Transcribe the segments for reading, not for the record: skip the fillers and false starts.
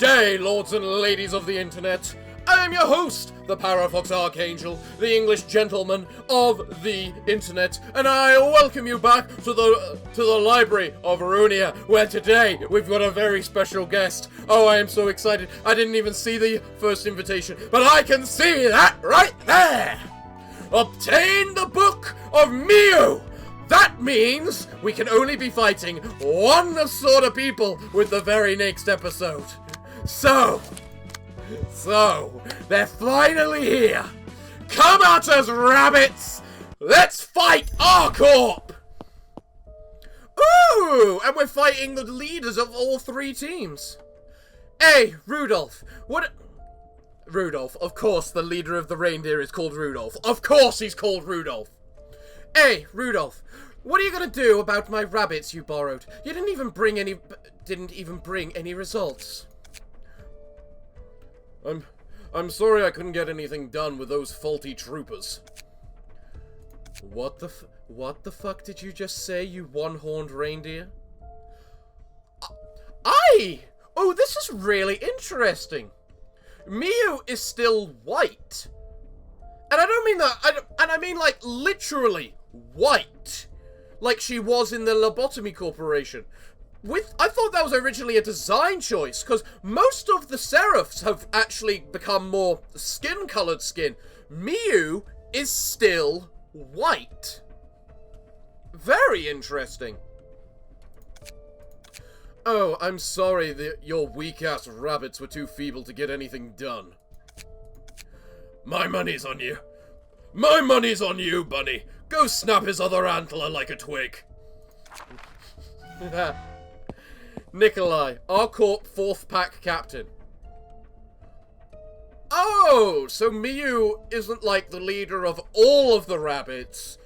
day, lords and ladies of the internet. I am your host, the Parafox Archangel, the English gentleman of the internet, and I welcome you back to the library of Ruina, where today we've got a very special guest. Oh, I am so excited. I didn't even see the first invitation, but I can see that right there. Obtain the Book of Mew. That means we can only be fighting one sort of people with the very next episode. So, they're finally here. Come at us, rabbits! Let's fight our corp! Ooh, and we're fighting the leaders of all three teams. Hey, Rudolph, Rudolph, of course the leader of the reindeer is called Rudolph. Of course he's called Rudolph. Hey, Rudolph, what are you gonna do about my rabbits you borrowed? You didn't even bring any results. I'm sorry I couldn't get anything done with those faulty troopers. What the fuck did you just say, you one-horned reindeer? Oh, this is really interesting. Mew is still white. And I don't mean that, I mean like literally white. Like she was in the Lobotomy Corporation. I thought that was originally a design choice, because most of the Seraphs have actually become more skin-colored skin. Mew is still white. Very interesting. Oh, I'm sorry that your weak-ass rabbits were too feeble to get anything done. My money's on you. My money's on you, Bunny. Go snap his other antler like a twig. Nikolai, our corp 4th pack captain. Oh, so Mew isn't like the leader of all of the rabbits.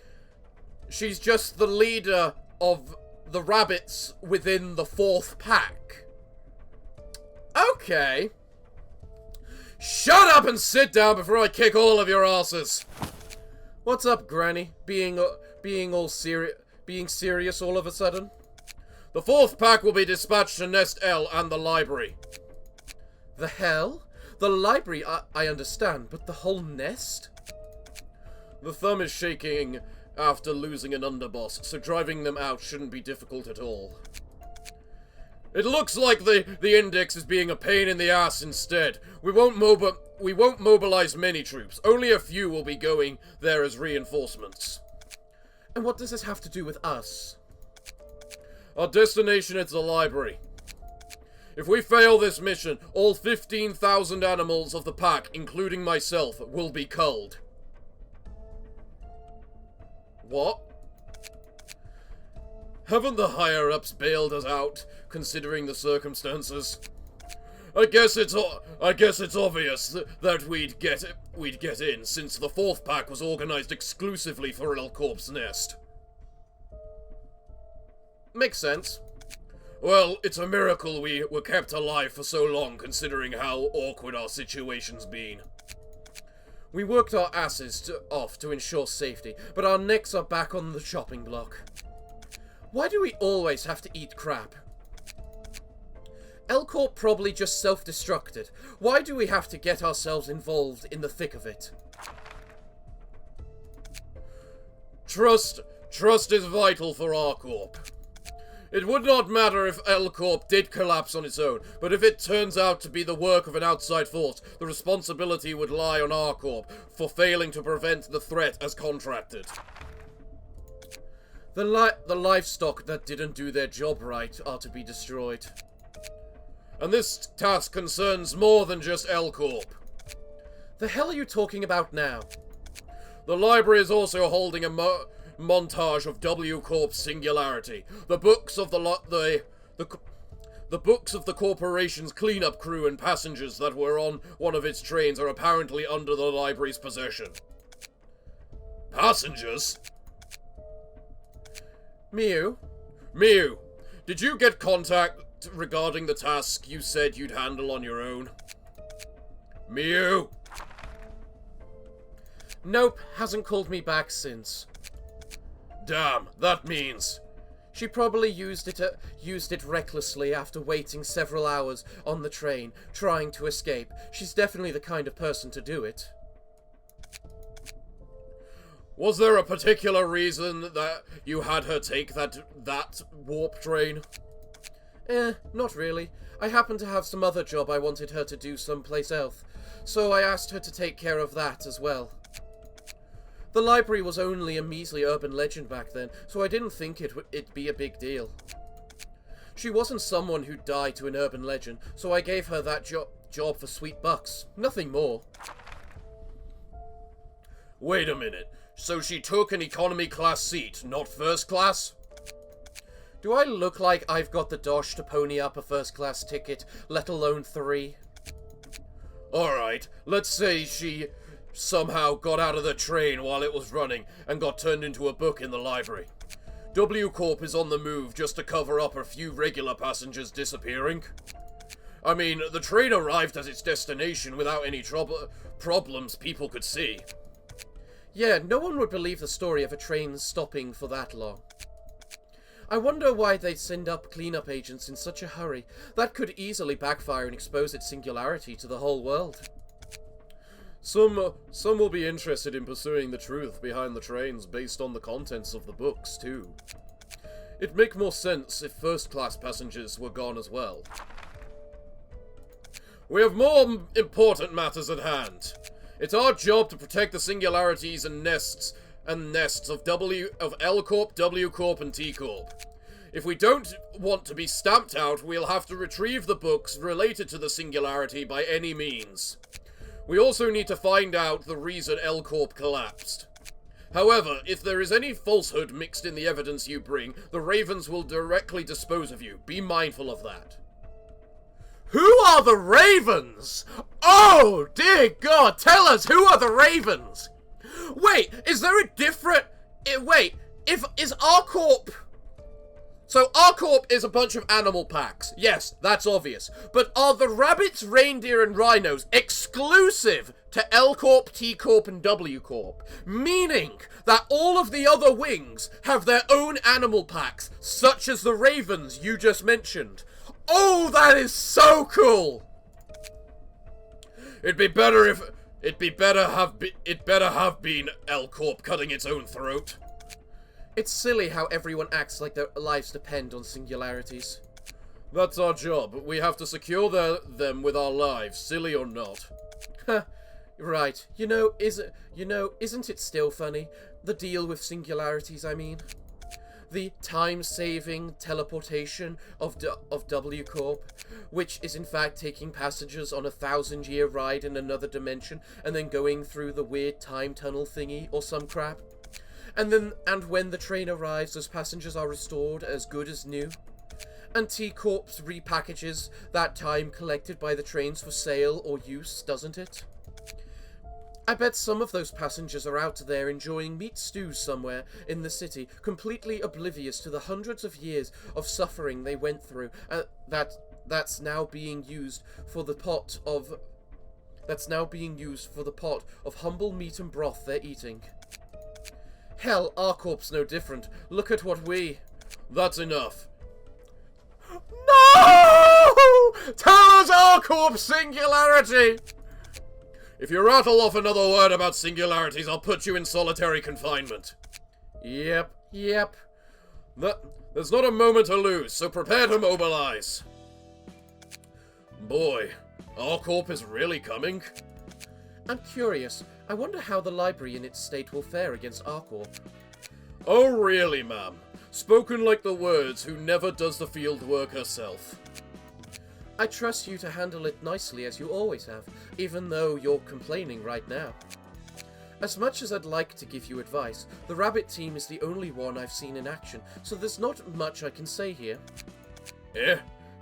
She's just the leader of the rabbits within the 4th pack. Okay. Shut up and sit down before I kick all of your asses. What's up, Granny? Being serious all of a sudden? The 4th pack will be dispatched to Nest L and the library. The hell? The library, I understand, but the whole nest? The thumb is shaking after losing an underboss, so driving them out shouldn't be difficult at all. It looks like the index is being a pain in the ass instead. We won't mobilize many troops. Only a few will be going there as reinforcements. And what does this have to do with us? Our destination is the library. If we fail this mission, all 15,000 animals of the pack, including myself, will be culled. What? Haven't the higher-ups bailed us out, considering the circumstances? I guess it's obvious that we'd get in, since the 4th pack was organized exclusively for El Corp's nest. Makes sense. Well, it's a miracle we were kept alive for so long, considering how awkward our situation's been. We worked our asses off to ensure safety, but our necks are back on the chopping block. Why do we always have to eat crap? El Corp probably just self-destructed. Why do we have to get ourselves involved in the thick of it? Trust is vital for our corp. It would not matter if El Corp did collapse on its own, but if it turns out to be the work of an outside force, the responsibility would lie on our corp for failing to prevent the threat as contracted. The livestock that didn't do their job right are to be destroyed. And this task concerns more than just El Corp. The hell are you talking about now? The library is also holding a montage of W Corp's singularity. The books of the books of the corporation's cleanup crew and passengers that were on one of its trains are apparently under the library's possession. Passengers? Mew, did you get contact regarding the task you said you'd handle on your own? Mew? Nope, hasn't called me back since. Damn, that means She probably used it recklessly after waiting several hours on the train, trying to escape. She's definitely the kind of person to do it. Was there a particular reason that you had her take that warp train? Not really. I happened to have some other job I wanted her to do someplace else, so I asked her to take care of that as well. The library was only a measly urban legend back then, so I didn't think it'd be a big deal. She wasn't someone who died to an urban legend, so I gave her that job for sweet bucks. Nothing more. Wait a minute. So she took an economy class seat, not first class? Do I look like I've got the dosh to pony up a first class ticket, let alone 3? Alright, let's say she somehow got out of the train while it was running and got turned into a book in the library. W Corp is on the move just to cover up a few regular passengers disappearing. I mean, the train arrived at its destination without any problems people could see. Yeah, no one would believe the story of a train stopping for that long. I wonder why they'd send up cleanup agents in such a hurry. That could easily backfire and expose its singularity to the whole world. Some will be interested in pursuing the truth behind the trains based on the contents of the books, too. It'd make more sense if first-class passengers were gone as well. We have more important matters at hand. It's our job to protect the singularities and nests of L Corp, W Corp, and T Corp. If we don't want to be stamped out, we'll have to retrieve the books related to the singularity by any means. We also need to find out the reason L Corp collapsed. However, if there is any falsehood mixed in the evidence you bring, the Ravens will directly dispose of you. Be mindful of that. Who are the Ravens? Oh, dear God, tell us, who are the Ravens? Wait, is there a different... is R-Corp... So R-Corp is a bunch of animal packs. Yes, that's obvious. But are the rabbits, reindeer, and rhinos exclusive to L Corp, T Corp, and W Corp? Meaning that all of the other wings have their own animal packs, such as the ravens you just mentioned. Oh, that is so cool! It'd better have been L Corp cutting its own throat. It's silly how everyone acts like their lives depend on singularities. That's our job. We have to secure them with our lives, silly or not. Right. Isn't it still funny? The deal with singularities, I mean. The time-saving teleportation of W Corp, which is in fact taking passengers on a 1,000-year ride in another dimension and then going through the weird time tunnel thingy or some crap. And when the train arrives, those passengers are restored as good as new. And T Corp repackages that time collected by the trains for sale or use, doesn't it? I bet some of those passengers are out there enjoying meat stews somewhere in the city, completely oblivious to the hundreds of years of suffering they went through, that's now being used for the pot of humble meat and broth they're eating. Hell, our corp's no different. Look at what we... That's enough. No! Tell us our corp's singularity! If you rattle off another word about singularities, I'll put you in solitary confinement. Yep. There's not a moment to lose, so prepare to mobilize. Boy, our corp is really coming. I'm curious. I wonder how the library in its state will fare against our corp. Oh really, ma'am? Spoken like the words who never does the field work herself. I trust you to handle it nicely as you always have, even though you're complaining right now. As much as I'd like to give you advice, the rabbit team is the only one I've seen in action, so there's not much I can say here.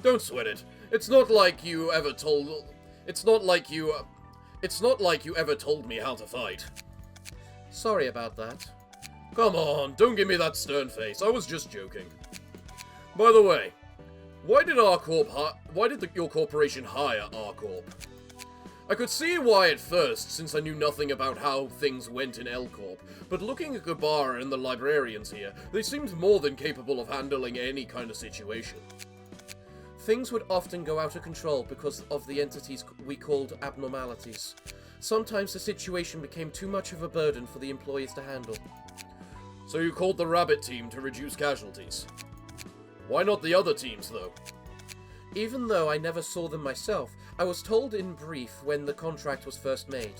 Don't sweat it. It's not like you ever told me how to fight. Sorry about that. Come on, don't give me that stern face. I was just joking. By the way, why did your corporation hire our corp? I could see why at first, since I knew nothing about how things went in L-Corp, but looking at Gabara and the librarians here, they seemed more than capable of handling any kind of situation. Things would often go out of control because of the entities we called abnormalities. Sometimes the situation became too much of a burden for the employees to handle. So you called the rabbit team to reduce casualties. Why not the other teams, though? Even though I never saw them myself, I was told in brief when the contract was first made.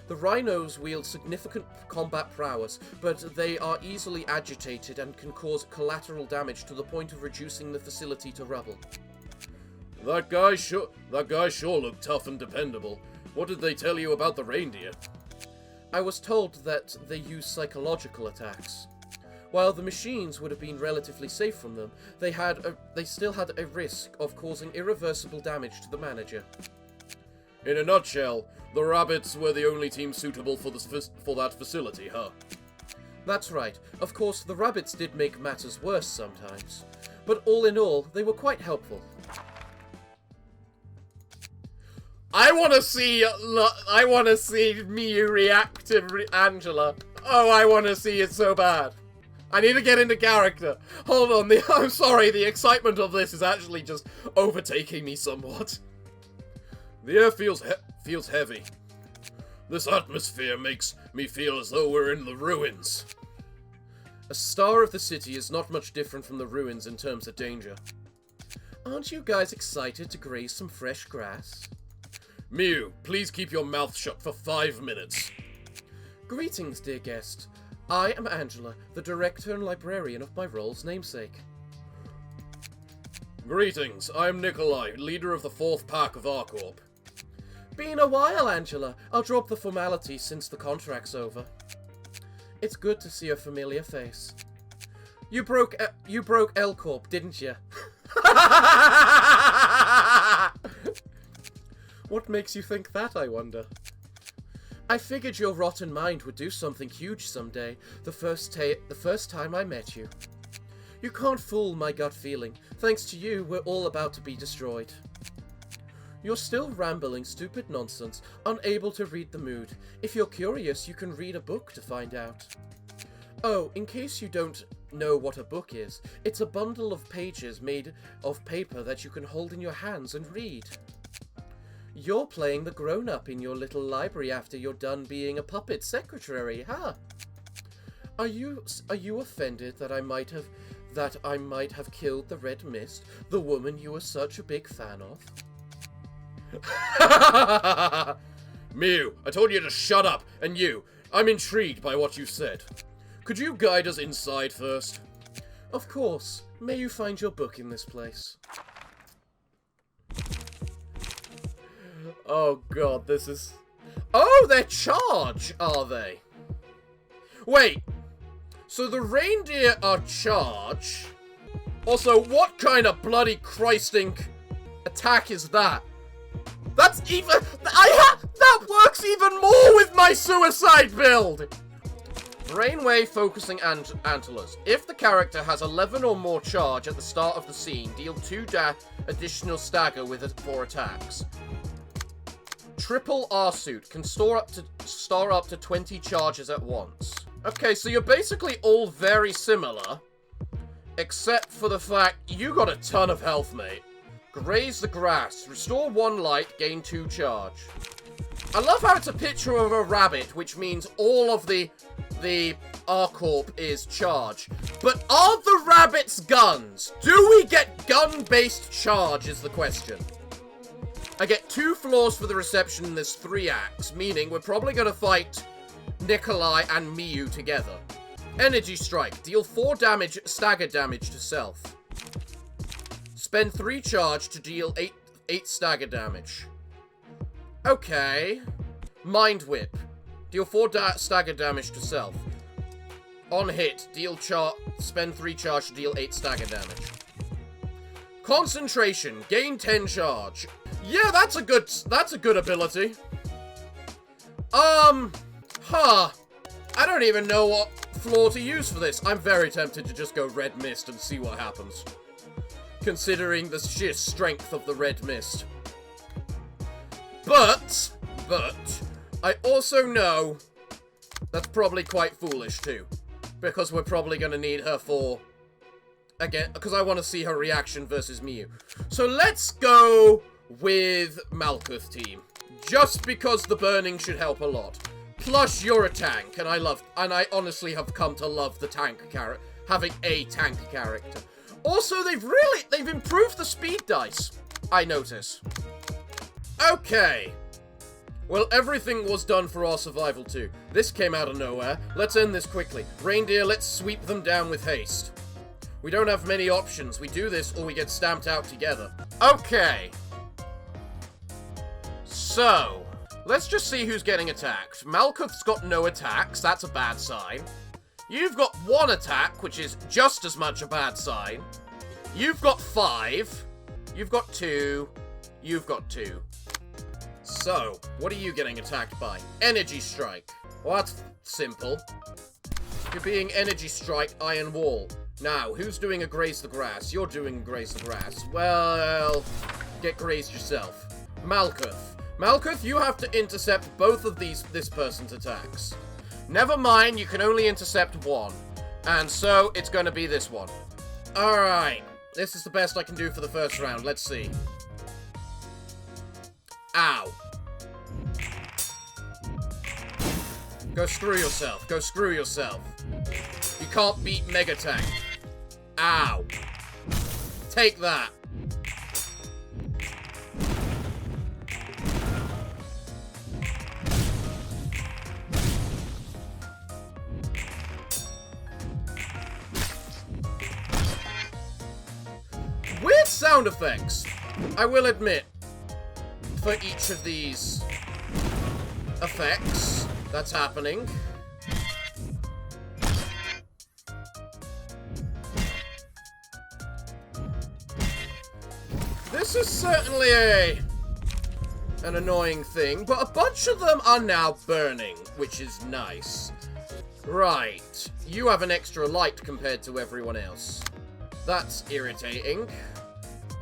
The Rhinos wield significant combat prowess, but they are easily agitated and can cause collateral damage to the point of reducing the facility to rubble. That guy sure looked tough and dependable. What did they tell you about the reindeer? I was told that they use psychological attacks. While the machines would have been relatively safe from them, they still had a risk of causing irreversible damage to the manager. In a nutshell, the rabbits were the only team suitable for that facility, huh? That's right. Of course, the rabbits did make matters worse sometimes. But all in all, they were quite helpful. I want to see Miyu react to Angela. Oh, I want to see it so bad. I need to get into character. Hold on, I'm sorry, the excitement of this is actually just overtaking me somewhat. The air feels heavy. This atmosphere makes me feel as though we're in the ruins. A star of the city is not much different from the ruins in terms of danger. Aren't you guys excited to graze some fresh grass? Miyu, please keep your mouth shut for 5 minutes. Greetings, dear guest. I am Angela, the director and librarian of my role's namesake. Greetings, I'm Nikolai, leader of the 4th pack of Arcorp. Been a while, Angela. I'll drop the formalities since the contract's over. It's good to see a familiar face. You broke L-Corp, didn't you? What makes you think that, I wonder? I figured your rotten mind would do something huge someday, the first time I met you. You can't fool my gut feeling. Thanks to you, we're all about to be destroyed. You're still rambling stupid nonsense, unable to read the mood. If you're curious, you can read a book to find out. Oh, in case you don't know what a book is, it's a bundle of pages made of paper that you can hold in your hands and read. You're playing the grown-up in your little library after you're done being a puppet secretary, huh? Are you offended that I might have killed the Red Mist, the woman you were such a big fan of? Miyu, I told you to shut up, and you, I'm intrigued by what you said. Could you guide us inside first? Of course. May you find your book in this place. Oh god, this is... Oh, they're charge, are they? Wait, so the reindeer are charge? Also, what kind of bloody Christing attack is that? That's even... that works even more with my suicide build! Brainwave focusing antlers. If the character has 11 or more charge at the start of the scene, deal 2 additional stagger with it for attacks. Triple R-suit can store up to 20 charges at once. Okay, so you're basically all very similar, except for the fact you got a ton of health, mate. Graze the grass. Restore 1 light, gain 2 charge. I love how it's a picture of a rabbit, which means all of the R-Corp is charge. But are the rabbits guns? Do we get gun-based charge is the question. I get 2 floors for the reception and there's 3 acts, meaning we're probably going to fight Nikolai and Miyu together. Energy Strike. Deal 4 damage, stagger damage to self. Spend 3 charge to deal 8 stagger damage. Okay. Mind Whip. Deal 4 stagger damage to self. On hit, spend 3 charge to deal 8 stagger damage. Concentration. Gain 10 charge. Yeah, that's a good ability. I don't even know what floor to use for this. I'm very tempted to just go Red Mist and see what happens. Considering the sheer strength of the Red Mist. But But I also know that's probably quite foolish too. Because we're probably going to need her for... Again, because I want to see her reaction versus Miyu. So let's go with Malkuth team. Just because the burning should help a lot. Plus you're a tank, and I honestly have come to love the tank character. Having a tank character. Also, they've improved the speed dice, I notice. Okay. Well, everything was done for our survival too. This came out of nowhere. Let's end this quickly. Reindeer, let's sweep them down with haste. We don't have many options. We do this or we get stamped out together. Okay. So, let's just see who's getting attacked. Malkuth's got no attacks. That's a bad sign. You've got 1 attack, which is just as much a bad sign. You've got 5. You've got 2. You've got 2. So, what are you getting attacked by? Energy Strike. Well, that's simple. You're being Energy Strike, Iron Wall. Now, who's doing a Graze the Grass? You're doing Graze the Grass. Well, get grazed yourself. Malkuth. Malkuth, you have to intercept both of this person's attacks. Never mind, you can only intercept 1. And so, it's going to be this one. Alright. This is the best I can do for the first round. Let's see. Ow. Go screw yourself. Go screw yourself. You can't beat Mega Tank. Ow. Take that. Weird sound effects, I will admit, for each of these effects that's happening. This is certainly an annoying thing, but a bunch of them are now burning, which is nice. Right, you have an extra light compared to everyone else. That's irritating.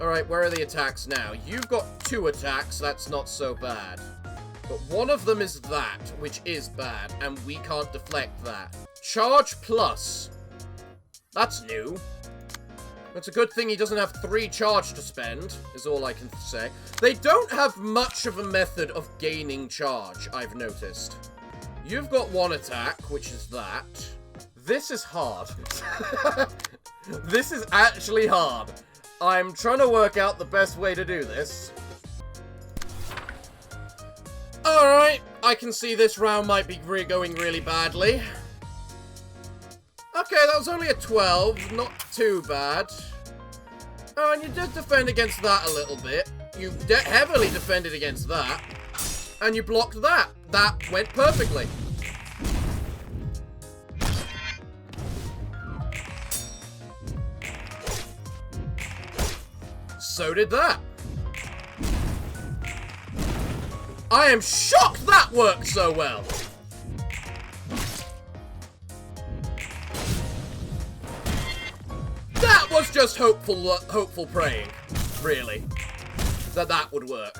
Alright, where are the attacks now? You've got 2 attacks, that's not so bad. But one of them is that, which is bad, and we can't deflect that. Charge plus. That's new. It's a good thing he doesn't have 3 charge to spend, is all I can say. They don't have much of a method of gaining charge, I've noticed. You've got 1 attack, which is that. This is hard. This is actually hard. I'm trying to work out the best way to do this. Alright, I can see this round might be going really badly. Okay, that was only a 12, not too bad. Oh, and you did defend against that a little bit. You heavily defended against that. And you blocked that. That went perfectly. So did that. I am shocked that worked so well. That was just hopeful praying, really, that would work.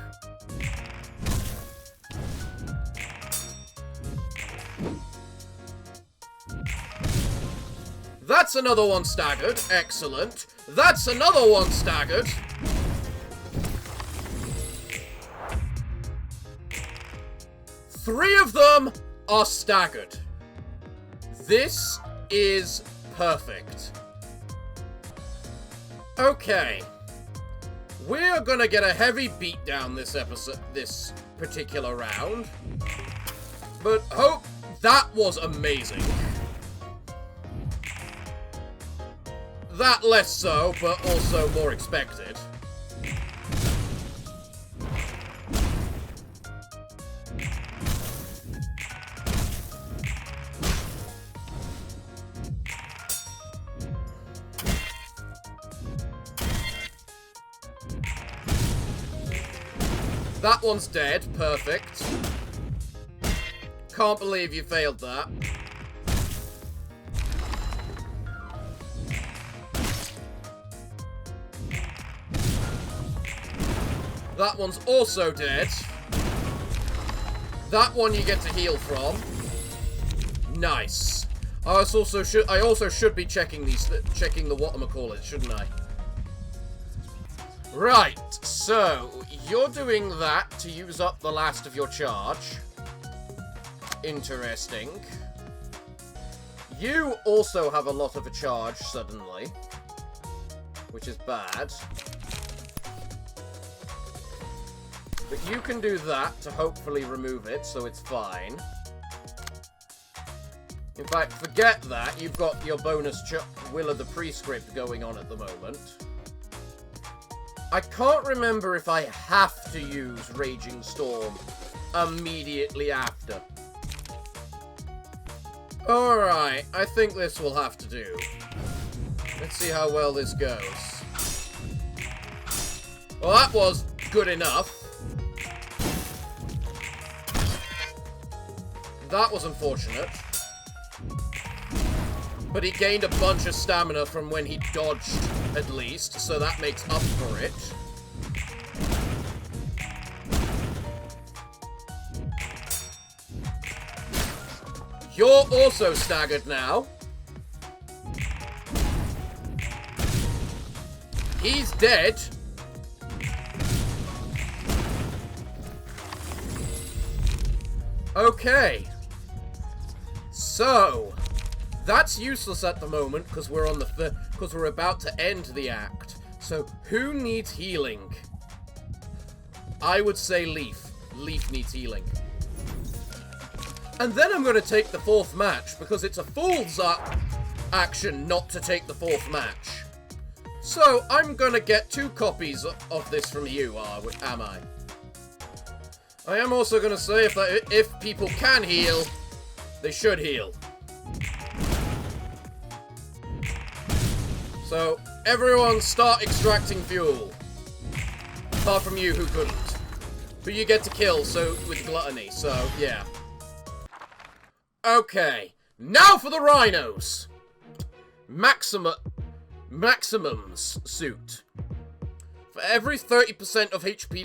That's another one staggered. Excellent. That's another one staggered. Three of them are staggered. This is perfect. Okay. We're gonna get a heavy beatdown this particular round. But that was amazing. That less so, but also more expected. That one's dead. Perfect. Can't believe you failed that. That one's also dead. That one you get to heal from. Nice. I also should be checking the whatchamacallit, shouldn't I? Right, so you're doing that to use up the last of your charge. Interesting. You also have a lot of a charge suddenly, which is bad. But you can do that to hopefully remove it, so it's fine. In fact, forget that. You've got your bonus Will of the Prescript going on at the moment. I can't remember if I have to use Raging Storm immediately after. Alright, I think this will have to do. Let's see how well this goes. Well, that was good enough. That was unfortunate. But he gained a bunch of stamina from when he dodged, at least, so that makes up for it. You're also staggered now. He's dead. Okay. So, that's useless at the moment because we're on because we're about to end the act. So, who needs healing? I would say Leaf. Leaf needs healing. And then I'm going to take the fourth match because it's a fool's action not to take the fourth match. So, I'm going to get 2 copies of this from you, am I? I am also going to say if people can heal, they should heal. So, everyone start extracting fuel. Apart from you, who couldn't. But you get to kill, so, with gluttony, so, yeah. Okay. Now for the rhinos! Maximum's suit. For every 30% of HP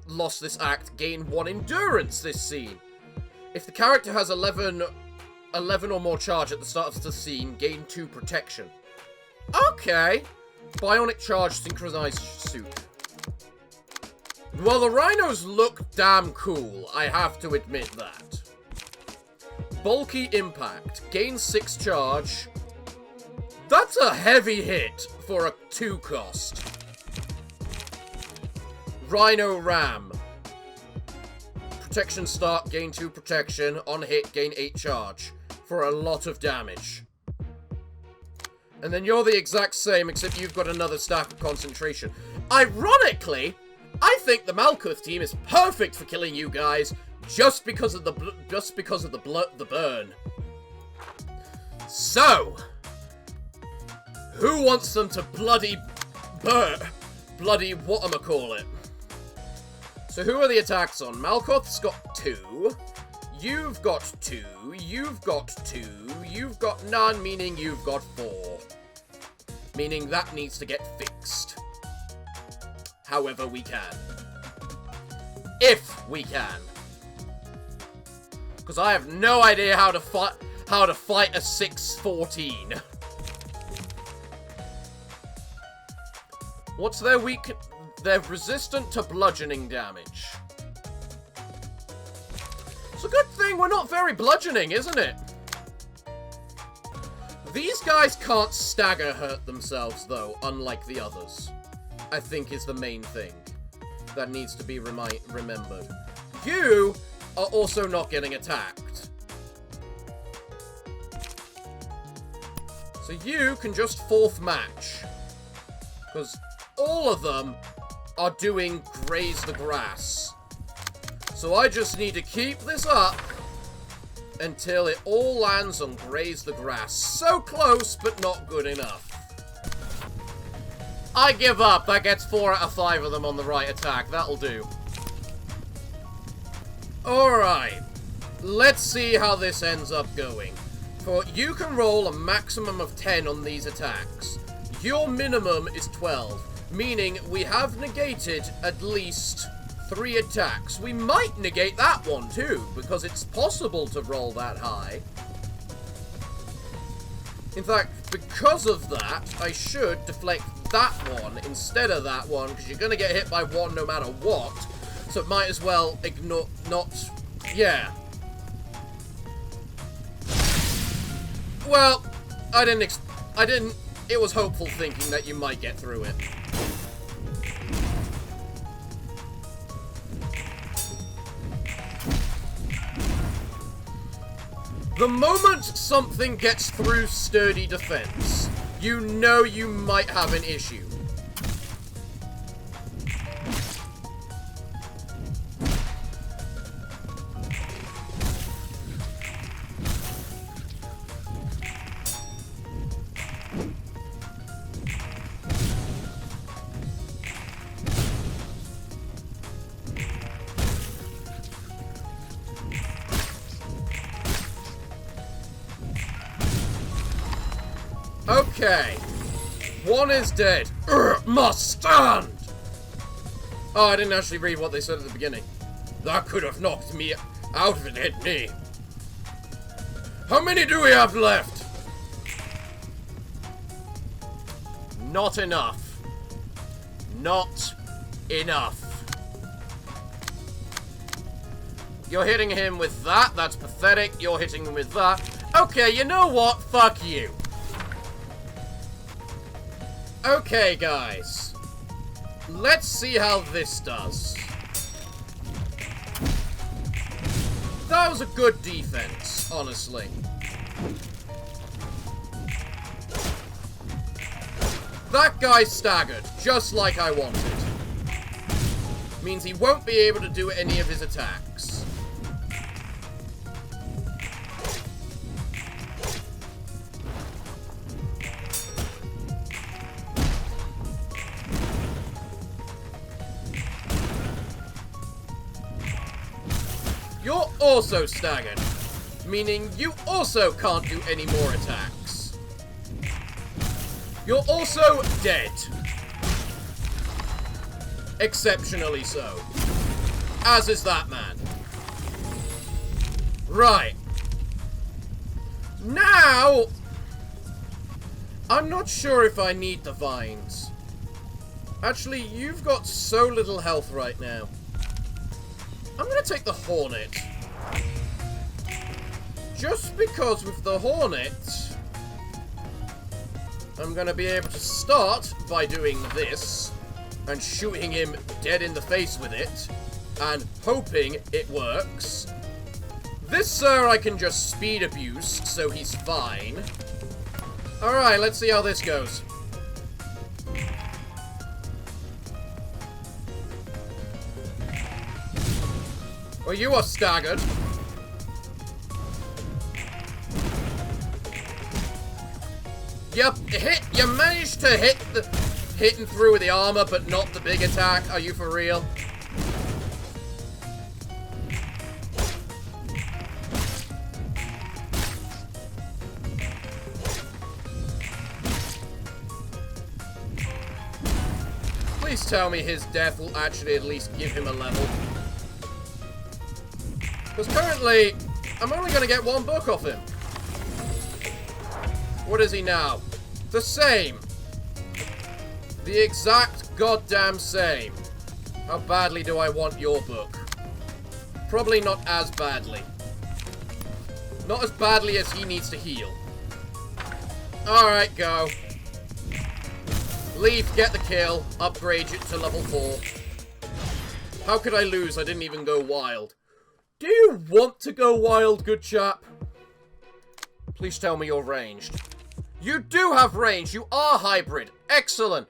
lost this act, gain 1 endurance this scene. If the character has 11 or more charge at the start of the scene, gain 2 protection. Okay. Bionic charge synchronized suit. Well, the rhinos look damn cool, I have to admit that. Bulky impact. Gain 6 charge. That's a heavy hit for a 2 cost. Rhino Ram. Protection start, gain 2 protection. On hit, gain 8 charge. For a lot of damage. And then you're the exact same, except you've got another stack of concentration. Ironically, I think the Malkuth team is perfect for killing you guys, just because of the burn. So, who wants them to bloody whatchamacallit? So who are the attacks on? Malkuth's got 2. You've got 2. You've got 2. You've got none, meaning you've got 4. Meaning that needs to get fixed. However we can. If we can. Because I have no idea how to fight a 6-14. What's their weak? They're resistant to bludgeoning damage. It's a good thing we're not very bludgeoning, isn't it? These guys can't stagger hurt themselves, though, unlike the others. I think is the main thing that needs to be remembered. You are also not getting attacked. So you can just 4th match. Because all of them are doing graze the grass. So I just need to keep this up until it all lands on graze the grass. So close, but not good enough. I give up. That gets 4 out of 5 of them on the right attack. That'll do. Alright. Let's see how this ends up going. For you can roll a maximum of 10 on these attacks. Your minimum is 12. Meaning we have negated at least 3 attacks. We might negate that one too, because it's possible to roll that high. In fact, because of that, I should deflect that one instead of that one, because you're going to get hit by one no matter what. So it might as well ignore... Yeah. Well, I didn't... It was hopeful thinking that you might get through it. The moment something gets through sturdy defense, you know you might have an issue. Okay. One is dead. Must stand! Oh, I didn't actually read what they said at the beginning. That could have knocked me out if it hit me. How many do we have left? Not enough. Not enough. You're hitting him with that. That's pathetic. You're hitting him with that. Okay, you know what? Fuck you. Okay, guys. Let's see how this does. That was a good defense, honestly. That guy staggered, just like I wanted. Means he won't be able to do any of his attacks. You're also staggered, meaning you also can't do any more attacks. You're also dead. Exceptionally so. As is that man. Right. Now, I'm not sure if I need the vines. Actually, you've got so little health right now. I'm going to take the Hornet. Just because with the Hornet, I'm going to be able to start by doing this and shooting him dead in the face with it and hoping it works. This, sir, I can just speed abuse, so he's fine. Alright, let's see how this goes. Well, you are staggered. Yep, you managed to hit him through with the armor, but not the big attack. Are you for real? Please tell me his death will actually at least give him a level. Because currently, I'm only going to get 1 book off him. What is he now? The same. The exact goddamn same. How badly do I want your book? Probably not as badly. Not as badly as he needs to heal. Alright, go. Leave, get the kill, upgrade it to level 4. How could I lose? I didn't even go wild. Do you want to go wild, good chap? Please tell me you're ranged. You do have range. You are hybrid. Excellent.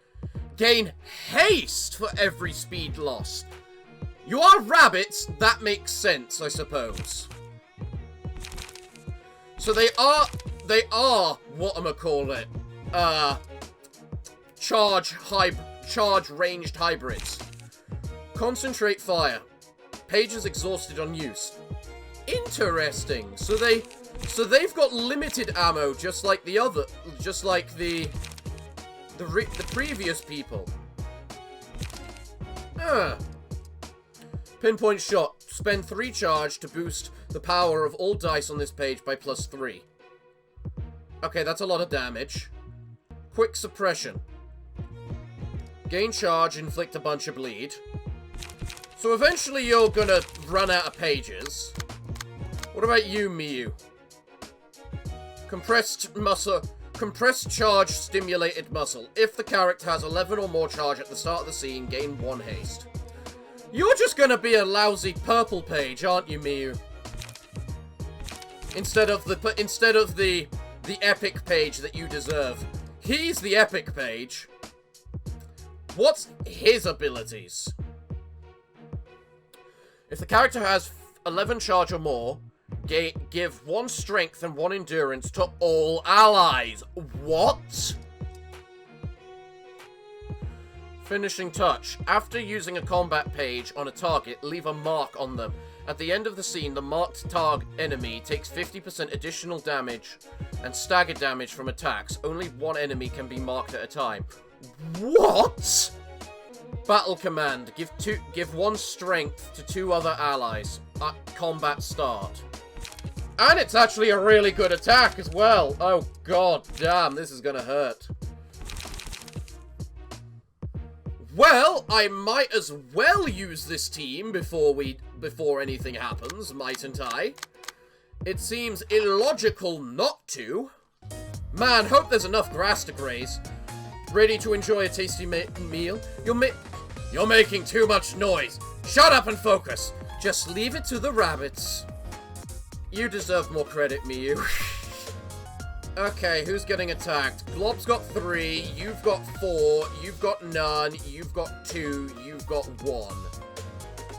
Gain haste for every speed lost. You are rabbits. That makes sense, I suppose. So they are whatchamacallit, charge ranged hybrids. Concentrate fire. Pages exhausted on use. Interesting. So they've got limited ammo, just like the previous people. Pinpoint shot. Spend 3 charge to boost the power of all dice on this page by +3. Okay, that's a lot of damage. Quick suppression. Gain charge, inflict a bunch of bleed. So eventually you're gonna run out of pages. What about you, Miyu? Compressed muscle. Compressed charge stimulated muscle. If the character has 11 or more charge at the start of the scene, gain 1 haste. You're just gonna be a lousy purple page, aren't you, Miyu? Instead of the epic page that you deserve. He's the epic page. What's his abilities? If the character has 11 charge or more, give 1 strength and 1 endurance to all allies. What? Finishing touch. After using a combat page on a target, leave a mark on them. At the end of the scene, the marked target enemy takes 50% additional damage and stagger damage from attacks. Only 1 enemy can be marked at a time. What? Battle command. Give 1 strength to 2 other allies at combat start. And it's actually a really good attack as well. Oh god damn, this is gonna hurt. Well, I might as well use this team before anything happens, mightn't I? It seems illogical not to. Man, hope there's enough grass to graze. Ready to enjoy a tasty meal? You're making too much noise. Shut up and focus. Just leave it to the rabbits. You deserve more credit, Miyu. Okay, who's getting attacked? Glob's got 3, you've got 4, you've got none, you've got 2, you've got 1.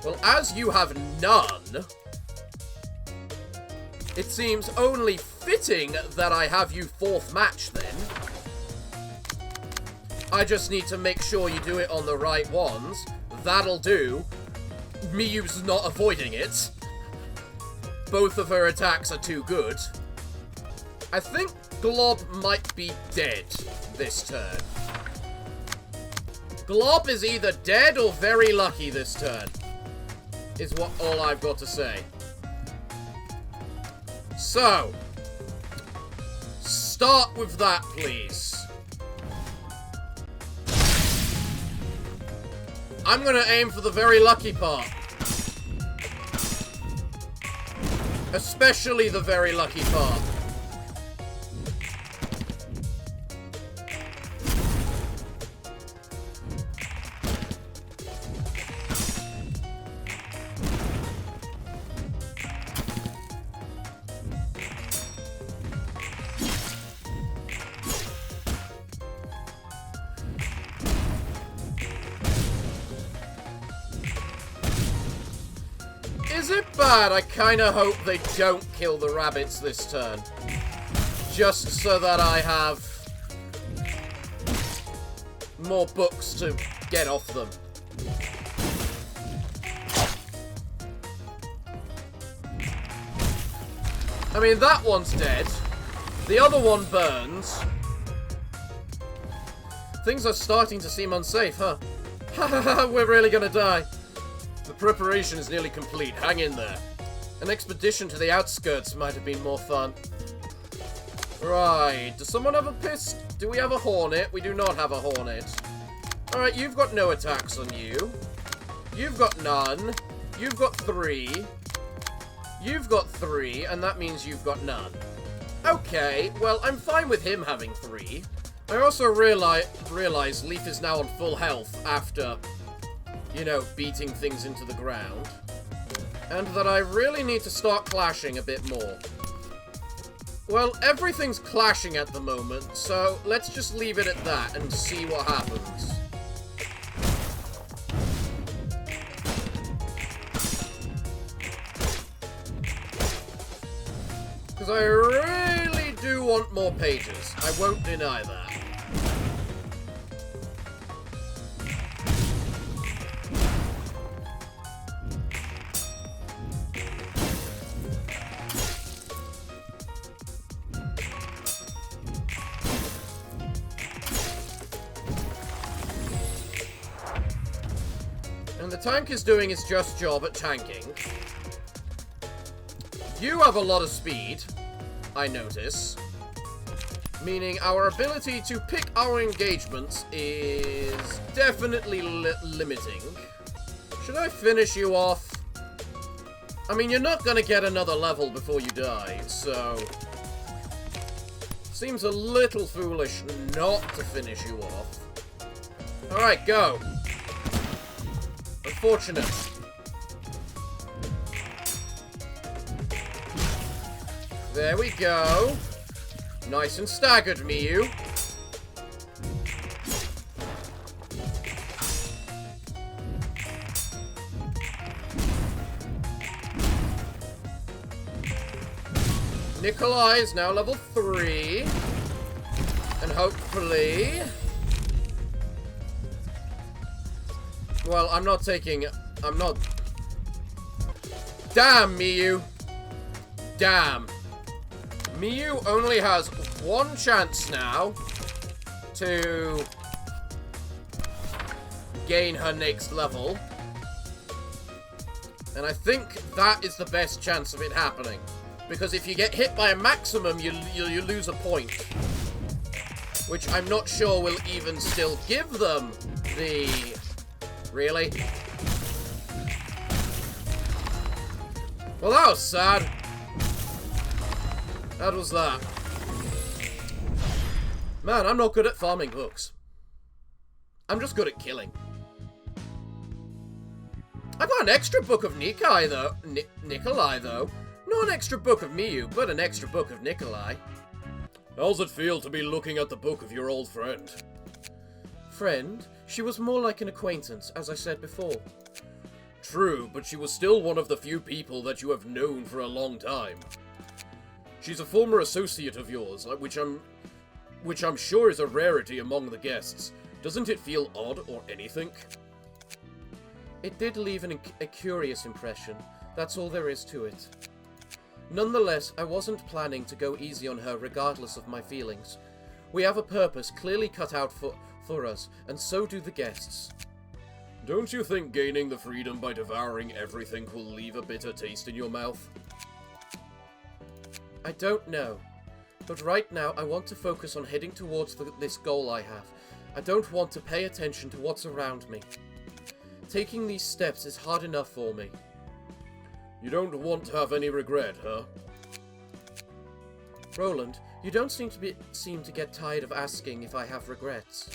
Well, as you have none, it seems only fitting that I have you 4th match then. I just need to make sure you do it on the right ones. That'll do. Miyu's not avoiding it. Both of her attacks are too good. I think Glob might be dead this turn. Glob is either dead or very lucky this turn. Is what all I've got to say. So, start with that, please. I'm gonna aim for the very lucky part. Especially the very lucky part. Is it bad? I kinda hope they don't kill the rabbits this turn. Just so that I have more books to get off them. I mean, that one's dead. The other one burns. Things are starting to seem unsafe, huh? Hahaha, we're really gonna die. The preparation is nearly complete. Hang in there. An expedition to the outskirts might have been more fun. Right. Does someone have a pistol? Do we have a hornet? We do not have a hornet. Alright, you've got no attacks on you. You've got none. You've got 3. You've got 3, and that means you've got none. Okay, well, I'm fine with him having 3. I also realize Leaf is now on full health after, you know, beating things into the ground. And that I really need to start clashing a bit more. Well, everything's clashing at the moment, so let's just leave it at that and see what happens. Because I really do want more pages. I won't deny that. the tank is doing its just job at tanking. You have a lot of speed, I notice. Meaning our ability to pick our engagements is definitely limiting. Should I finish you off? I mean, you're not gonna get another level before you die, so... Seems a little foolish not to finish you off. Alright, go. Unfortunate. There we go. Nice and staggered, Miyu. Nikolai is now level 3. And hopefully... Well, I'm not... Damn, Miyu. Damn. Miyu only has one chance now to gain her next level. And I think that is the best chance of it happening. Because if you get hit by a maximum, you lose a point. Which I'm not sure will even still give them the... Really? Well, that was sad. That was that. Man, I'm not good at farming books. I'm just good at killing. I got an extra book of Nikolai, though. Nikolai, though. Not an extra book of Miyu, but an extra book of Nikolai. How's it feel to be looking at the book of your old friend? Friend? She was more like an acquaintance, as I said before. True, but she was still one of the few people that you have known for a long time. She's a former associate of yours, which I'm sure is a rarity among the guests. Doesn't it feel odd or anything? It did leave a curious impression. That's all there is to it. Nonetheless, I wasn't planning to go easy on her regardless of my feelings. We have a purpose clearly cut out for us, and so do the guests. Don't you think gaining the freedom by devouring everything will leave a bitter taste in your mouth? I don't know. But right now, I want to focus on heading towards this goal I have. I don't want to pay attention to what's around me. Taking these steps is hard enough for me. You don't want to have any regret, huh? Roland, you don't seem to get tired of asking if I have regrets.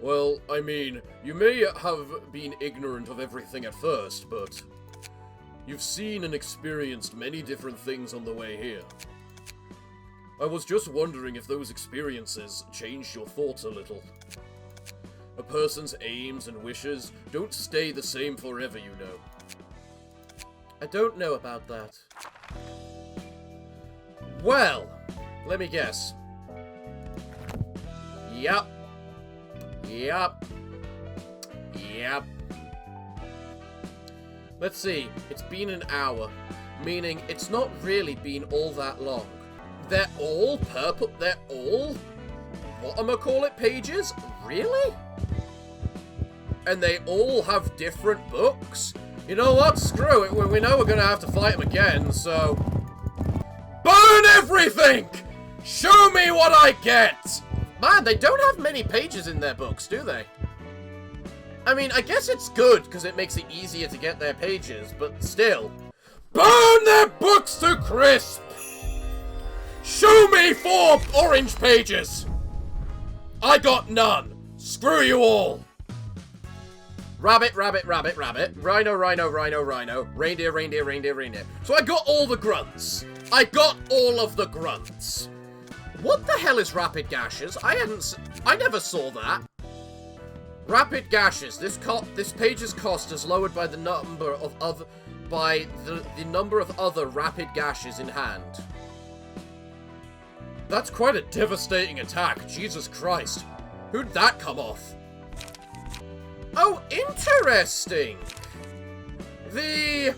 Well, I mean, you may have been ignorant of everything at first, but you've seen and experienced many different things on the way here. I was just wondering if those experiences changed your thoughts a little. A person's aims and wishes don't stay the same forever, you know. I don't know about that. Well, let me guess. Yup. Yup. Yup. Let's see, it's been an hour, meaning it's not really been all that long. They're all purple, they're all whatchamacallit pages? Really? And they all have different books? You know what? Screw it. We know we're going to have to fight them again, so... Burn everything! Show me what I get! Man, they don't have many pages in their books, do they? I mean, I guess it's good, because it makes it easier to get their pages, but still. Burn their books to crisp! Show me 4 orange pages! I got none. Screw you all! Rabbit, rabbit, rabbit, rabbit. Rhino, rhino, rhino, rhino. Reindeer, reindeer, reindeer, reindeer. So I got all the grunts. I got all of the grunts. What the hell is rapid gashes? I never saw that. Rapid gashes. This page's cost is lowered by the number of the number of other rapid gashes in hand. That's quite a devastating attack. Jesus Christ. Who'd that come off? Oh, interesting! The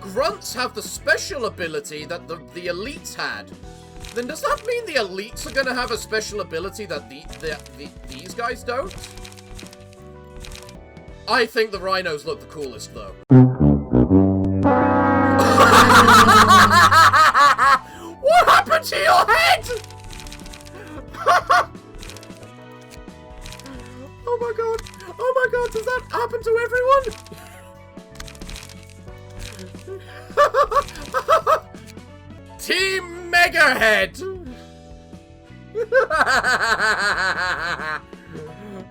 grunts have the special ability that the elites had. Then does that mean the elites are gonna have a special ability that these guys don't? I think the rhinos look the coolest, though. What happened to your head? Oh my god. Oh my god, does that happen to everyone? Team Megahead!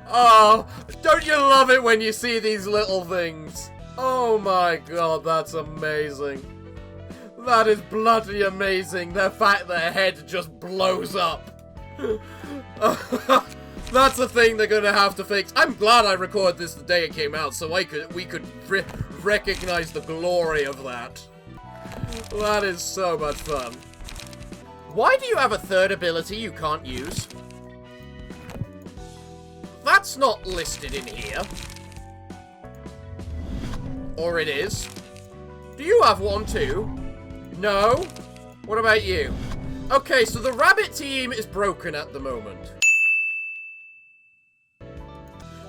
Oh, don't you love it when you see these little things? Oh my god, that's amazing. That is bloody amazing. The fact their head just blows up. That's a thing they're gonna have to fix. I'm glad I recorded this the day it came out, so we could recognize the glory of that. That is so much fun. Why do you have a third ability you can't use? That's not listed in here. Or it is. Do you have one too? No? What about you? Okay, so the rabbit team is broken at the moment.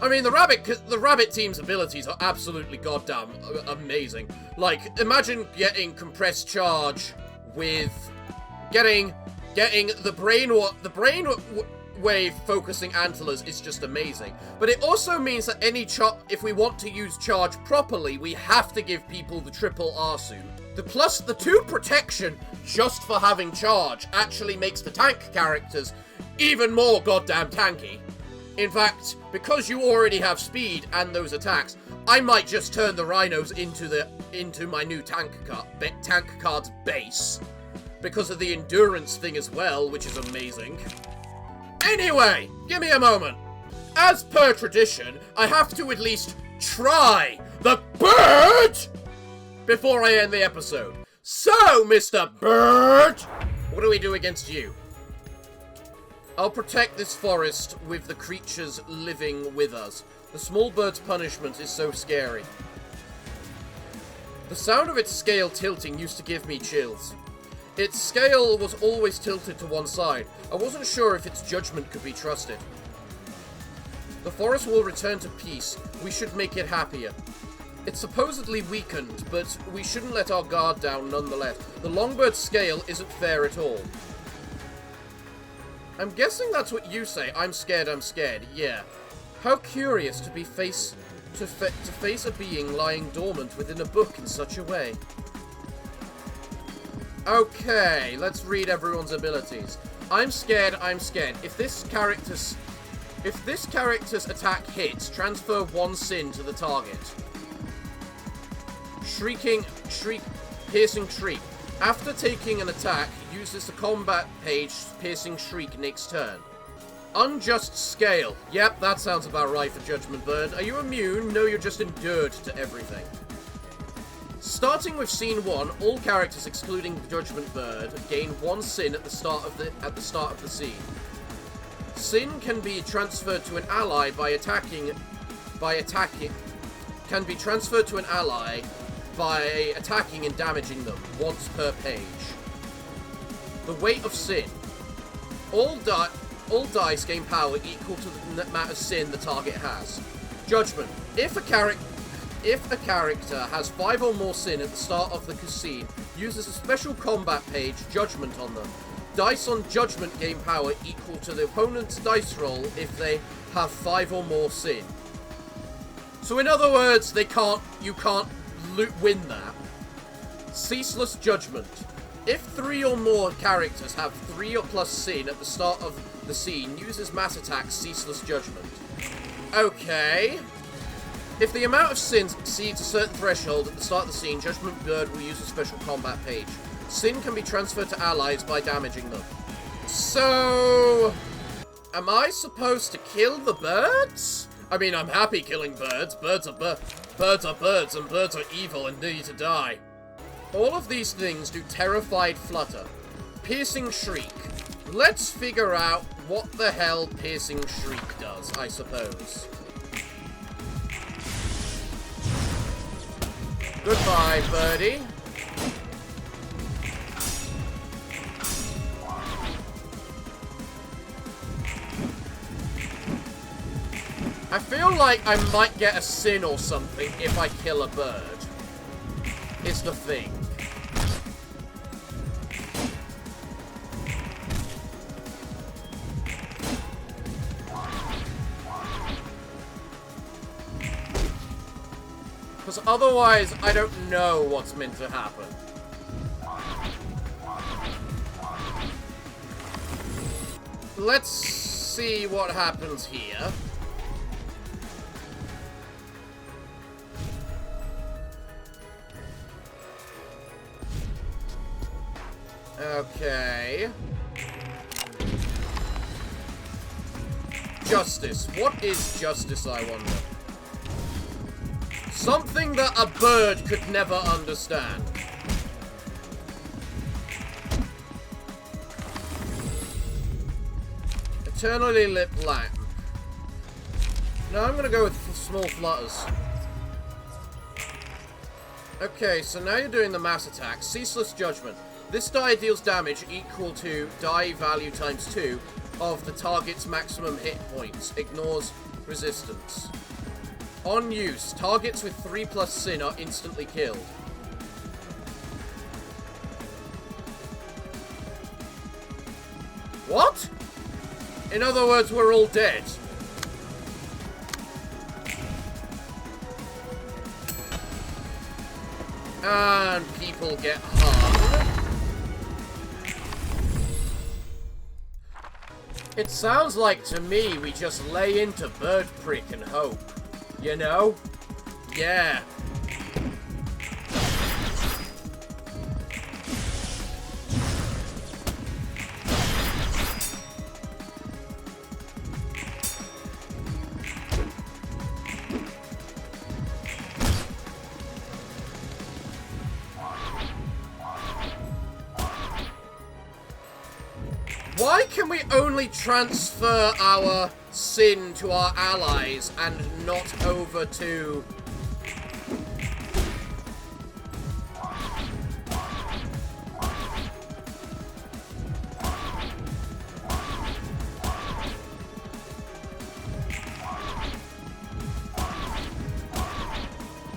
I mean, the rabbit team's abilities are absolutely goddamn amazing. Like, imagine getting compressed charge with getting the brainwave focusing antlers is just amazing. But it also means that if we want to use charge properly, we have to give people the triple R suit. Plus the 2 protection just for having charge actually makes the tank characters even more goddamn tanky. In fact, because you already have speed and those attacks, I might just turn the rhinos into my new tank card's base. Because of the endurance thing as well, which is amazing. Anyway, give me a moment. As per tradition, I have to at least try the bird before I end the episode. So, Mr. Bird, what do we do against you? I'll protect this forest with the creatures living with us. The small bird's punishment is so scary. The sound of its scale tilting used to give me chills. Its scale was always tilted to one side. I wasn't sure if its judgment could be trusted. The forest will return to peace. We should make it happier. It's supposedly weakened, but we shouldn't let our guard down nonetheless. The longbird's scale isn't fair at all. I'm guessing that's what you say. I'm scared, yeah. How curious to face a being lying dormant within a book in such a way. Okay, let's read everyone's abilities. I'm scared. If this character's attack hits, transfer 1 sin to the target. Piercing shriek. After taking an attack, use this to combat page, piercing shriek next turn. Unjust scale. Yep, that sounds about right for Judgment Bird. Are you immune? No, you're just endured to everything. Starting with scene 1, all characters excluding the Judgment Bird gain 1 sin at the start of the scene. Sin can be transferred to an ally by attacking and damaging them once per page. The weight of sin. All dice gain power equal to the amount of sin the target has. Judgment. If a character has 5 or more sin at the start of the scene, uses a special combat page, Judgment, on them. Dice on Judgment gain power equal to the opponent's dice roll if they have 5 or more sin. So in other words, you can't win that. Ceaseless Judgment. If 3 or more characters have 3 or plus sin at the start of the scene, uses mass attack Ceaseless Judgment. Okay. If the amount of sins exceeds a certain threshold at the start of the scene, Judgment Bird will use a special combat page. Sin can be transferred to allies by damaging them. So, am I supposed to kill the birds? I mean, I'm happy killing birds. Birds are birds, and birds are evil and need to die. All of these things do terrified flutter. Piercing shriek. Let's figure out what the hell piercing shriek does, I suppose. Goodbye, birdie. I feel like I might get a sin or something if I kill a bird. Is the thing. Because otherwise, I don't know what's meant to happen. Let's see what happens here. Okay. Justice. What is justice, I wonder? Something that a bird could never understand. Eternally lit lamp. No, I'm gonna go with small flutters. Okay, so now you're doing the mass attack. Ceaseless Judgment. This die deals damage equal to die value times 2 of the target's maximum hit points. Ignores resistance. On use, targets with 3+ sin are instantly killed. What? In other words, we're all dead. And people get hung. It sounds like to me we just lay into bird prick and hope. You know? Yeah. Why can we only transfer our sin to our allies and not over to...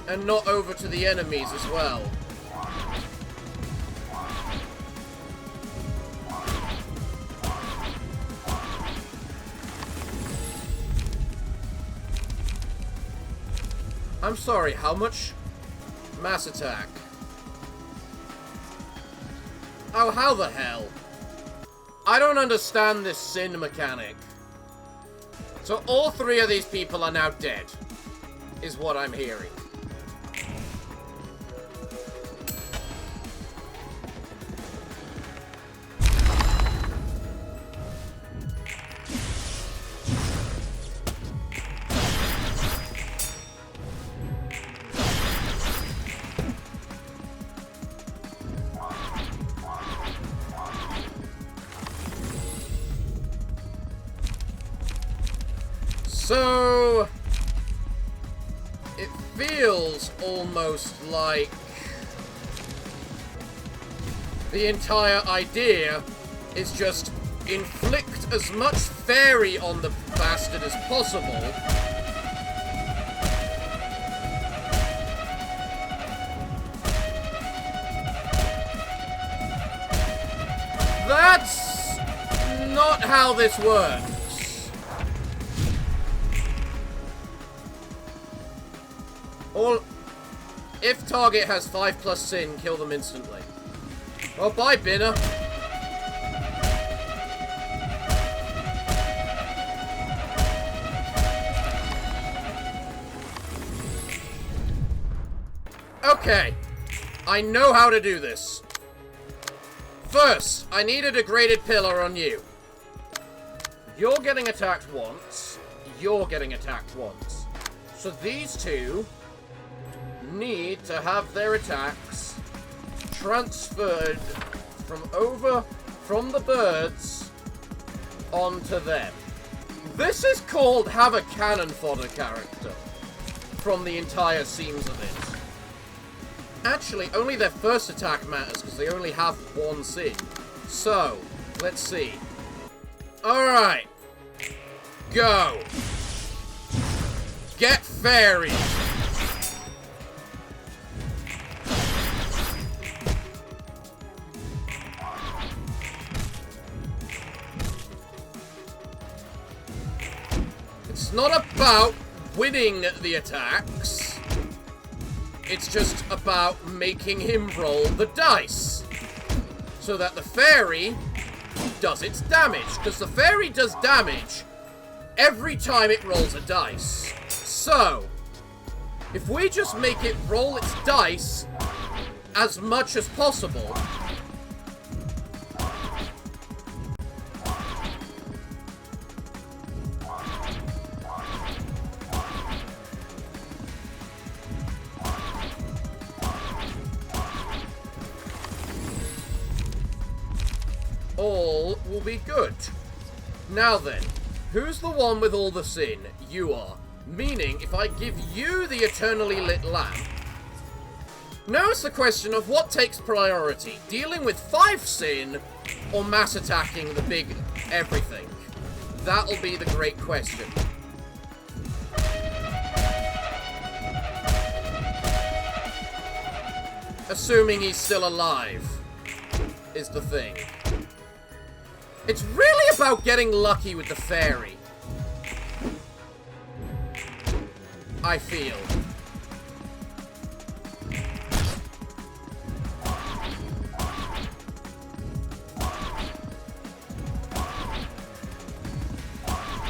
and not over to the enemies as well? I'm sorry, how much? Mass attack. Oh, how the hell? I don't understand this sin mechanic. So all 3 of these people are now dead, is what I'm hearing. So, it feels almost like the entire idea is just inflict as much fairy on the bastard as possible. That's not how this works. If target has 5+ sin, kill them instantly. Well, bye, Binner. Okay. I know how to do this. First, I need a degraded pillar on you. You're getting attacked once. You're getting attacked once. So these two need to have their attacks transferred from the birds onto them. This is called have a cannon fodder character from the entire seams of it. Actually, only their first attack matters because they only have 1 sin. So, let's see. Alright. Go. fairy. It's not about winning the attacks. It's just about making him roll the dice. So that the fairy does its damage. Because the fairy does damage every time it rolls a dice. So, if we just make it roll its dice as much as possible... all will be good. Now then, who's the one with all the sin? You are. Meaning, if I give you the eternally lit lamp... Now it's the question of what takes priority. Dealing with 5 sin, or mass attacking the big everything. That'll be the great question. Assuming he's still alive, is the thing. It's really about getting lucky with the fairy. I feel.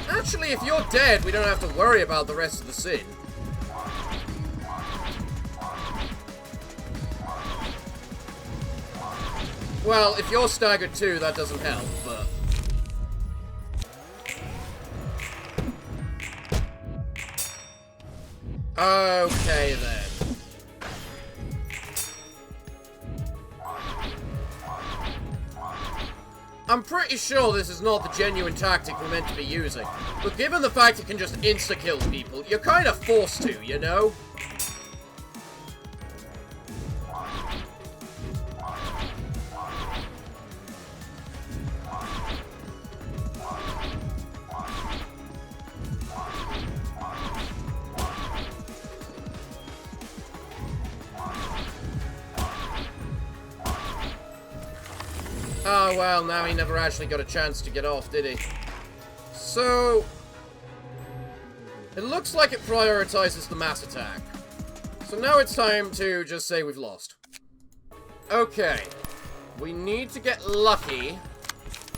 Actually, if you're dead, we don't have to worry about the rest of the sin. Well, if you're staggered too, that doesn't help, but... okay, then. I'm pretty sure this is not the genuine tactic we're meant to be using. But given the fact it can just insta-kill people, you're kind of forced to, you know? Oh, well, now he never actually got a chance to get off, did he? So... it looks like it prioritizes the mass attack. So now it's time to just say we've lost. Okay. We need to get lucky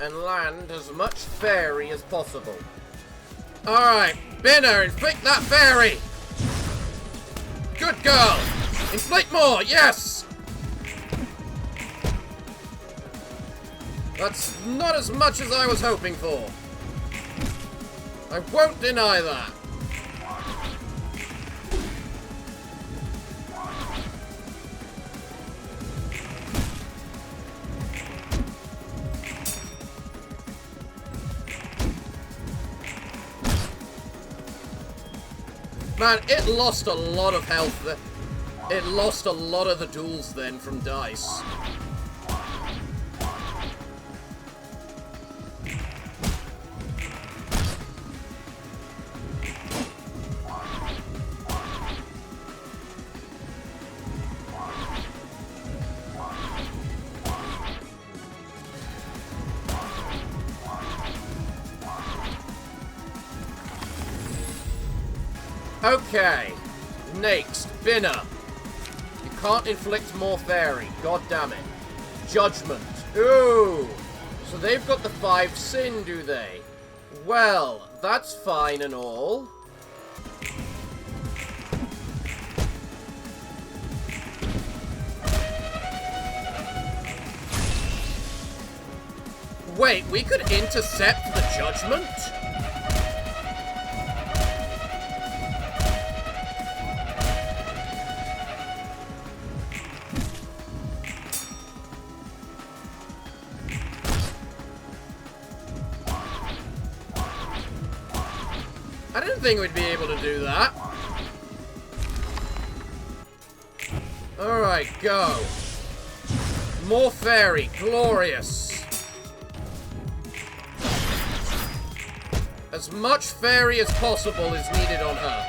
and land as much fairy as possible. Alright, Binner, inflict that fairy! Good girl! Inflict more, yes! That's not as much as I was hoping for. I won't deny that. Man, it lost a lot of health. It lost a lot of the duels then from dice. Okay, next, Binner. You can't inflict more fairy, god damn it. Judgment. Ooh, so they've got the 5 sin, do they? Well, that's fine and all. Wait, we could intercept the judgment? I didn't think we'd be able to do that. Alright, go. More fairy. Glorious. As much fairy as possible is needed on her.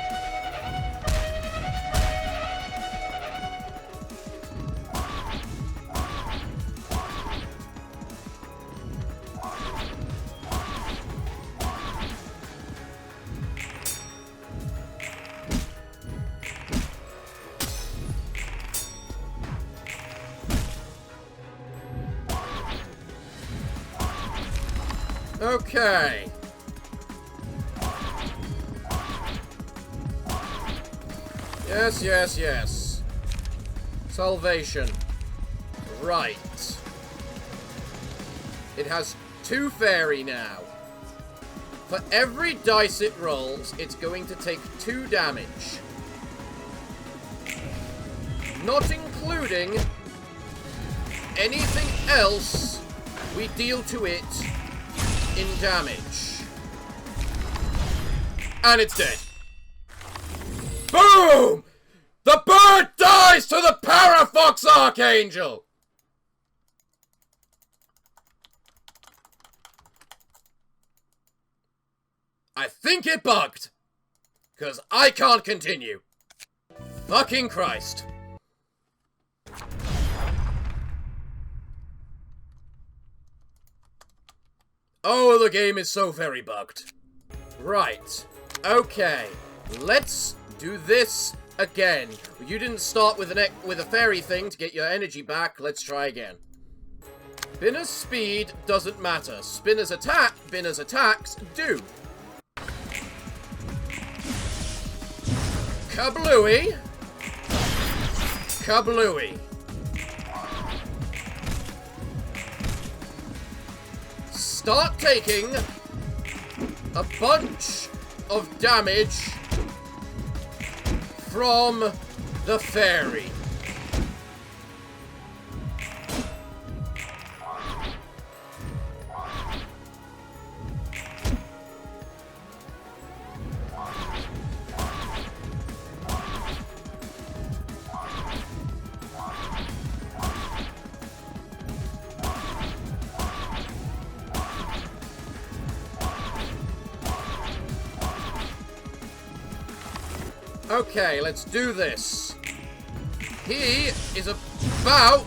Okay. Yes, yes, yes. Salvation. Right. It has 2 fairy now. For every dice it rolls, it's going to take 2 damage. Not including anything else we deal to it in damage. And it's dead. Boom! The bird dies to the Parafox Archangel! I think it bugged. Because I can't continue. Fucking Christ. Oh, the game is so very bugged. Right. Okay. Let's do this again. You didn't start with a fairy thing to get your energy back. Let's try again. Spinner's speed doesn't matter. Spinner's attacks do. Kablooey. Kablooey. Start taking a bunch of damage from the fairy. Okay, let's do this. He is about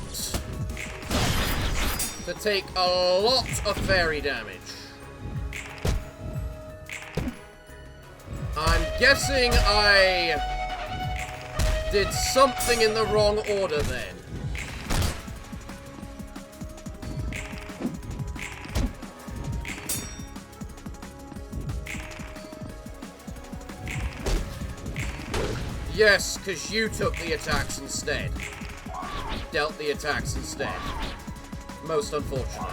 to take a lot of fairy damage. I'm guessing I did something in the wrong order then. Yes, because you took the attacks instead. Dealt the attacks instead. Most unfortunate.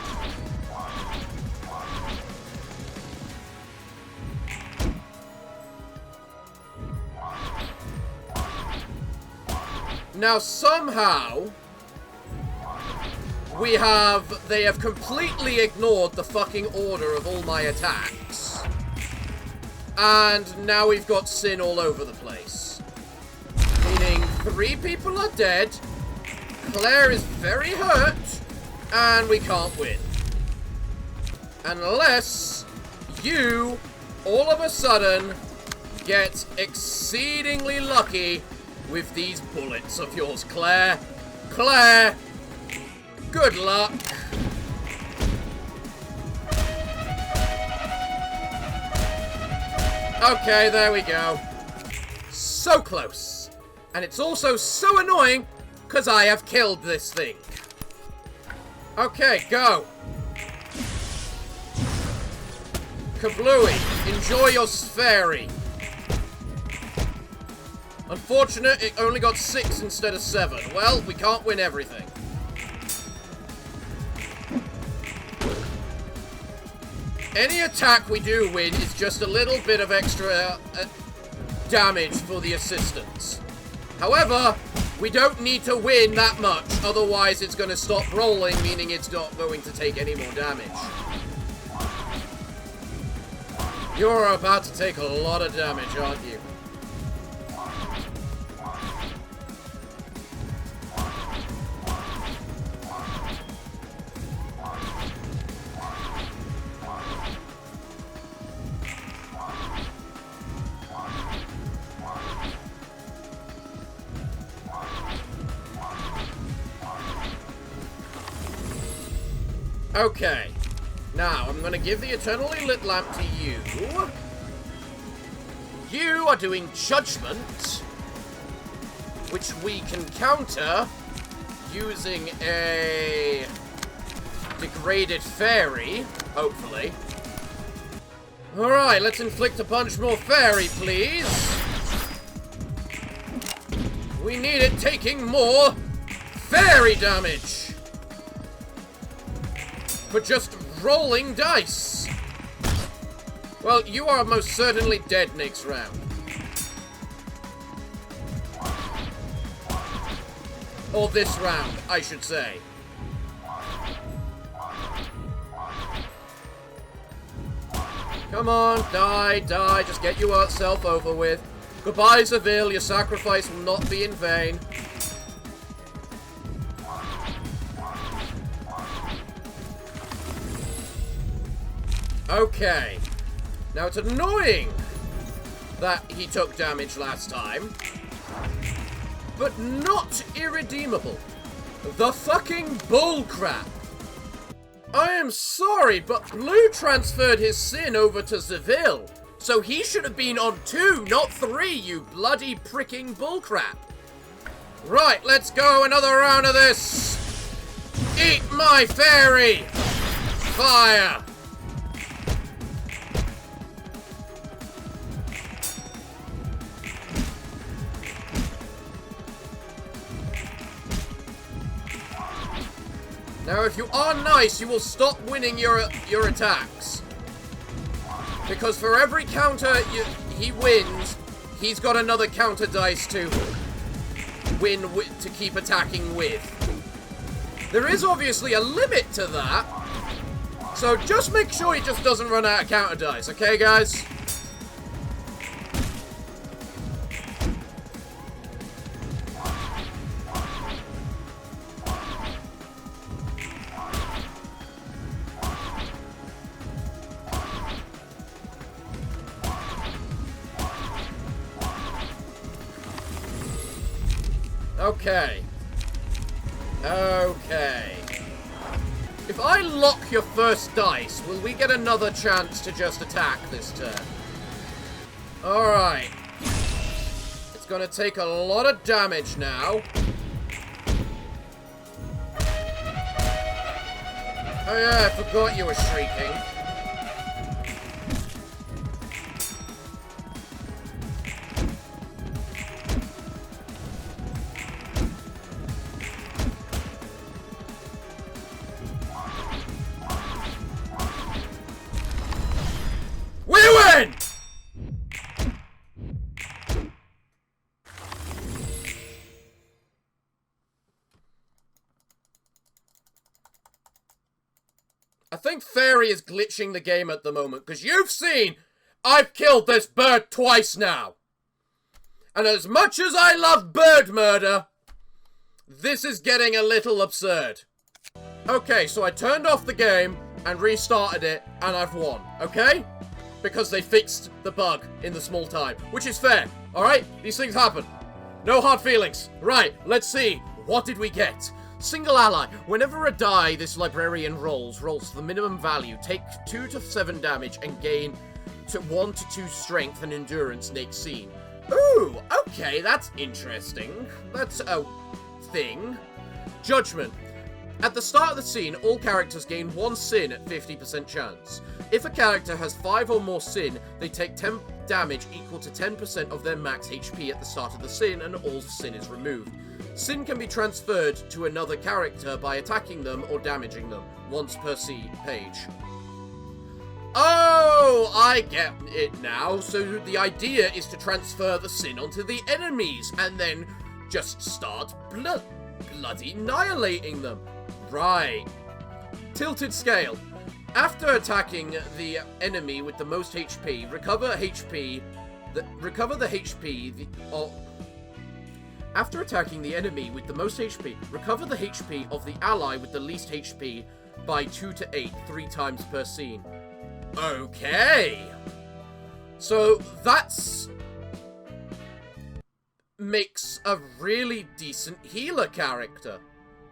Now somehow they have completely ignored the fucking order of all my attacks. And now we've got sin all over the place. Meaning 3 people are dead, Claire is very hurt, and we can't win. Unless you, all of a sudden, get exceedingly lucky with these bullets of yours, Claire. Claire, good luck. Okay, there we go. So close. And it's also so annoying, because I have killed this thing. Okay, go. Kablooey, enjoy your fairy. Unfortunate, it only got 6 instead of 7. Well, we can't win everything. Any attack we do win is just a little bit of extra damage for the assistants. However, we don't need to win that much, otherwise it's going to stop rolling, meaning it's not going to take any more damage. You're about to take a lot of damage, aren't you? Okay, now I'm going to give the eternally lit lamp to you. You are doing judgment, which we can counter using a degraded fairy, hopefully. Alright, let's inflict a bunch more fairy, please. We need it taking more fairy damage. For just rolling dice. Well, you are most certainly dead next round. Or this round, I should say. Come on, die, die, just get yourself over with. Goodbye, Seville, your sacrifice will not be in vain. Okay. Now, it's annoying that he took damage last time, but not irredeemable. The fucking bullcrap. I am sorry, but Blue transferred his sin over to Seville, so he should have been on 2, not 3, you bloody pricking bullcrap. Right, let's go another round of this. Eat my fairy! Fire! Now, if you are nice, you will stop winning your attacks. Because for every counter he wins, he's got another counter dice to to keep attacking with. There is obviously a limit to that. So just make sure he just doesn't run out of counter dice, okay, guys? Okay. Okay. If I lock your first dice, will we get another chance to just attack this turn? Alright. It's gonna take a lot of damage now. Oh yeah, I forgot you were shrieking. I think Fairy is glitching the game at the moment, because you've seen I've killed this bird twice now. And as much as I love bird murder, this is getting a little absurd. Okay, so I turned off the game and restarted it, and I've won, okay? Because they fixed the bug in the small time, which is fair, alright? These things happen. No hard feelings. Right, let's see. What did we get? Single ally. Whenever a die this librarian rolls to the minimum value, take 2 to 7 damage and gain to 1 to 2 strength and endurance next scene. Ooh, okay, that's interesting. That's a thing. Judgment. At the start of the scene, all characters gain 1 sin at 50% chance. If a character has 5 or more sin, they take 10 damage equal to 10% of their max HP at the start of the scene, and all sin is removed. Sin can be transferred to another character by attacking them or damaging them, once per page. Oh, I get it now. So the idea is to transfer the sin onto the enemies, and then just start bloody annihilating them. Right. Tilted scale. After attacking the enemy with the most HP, recover the HP of the ally with the least HP by 2 to 8, 3 times per scene. Okay. So that's makes a really decent healer character,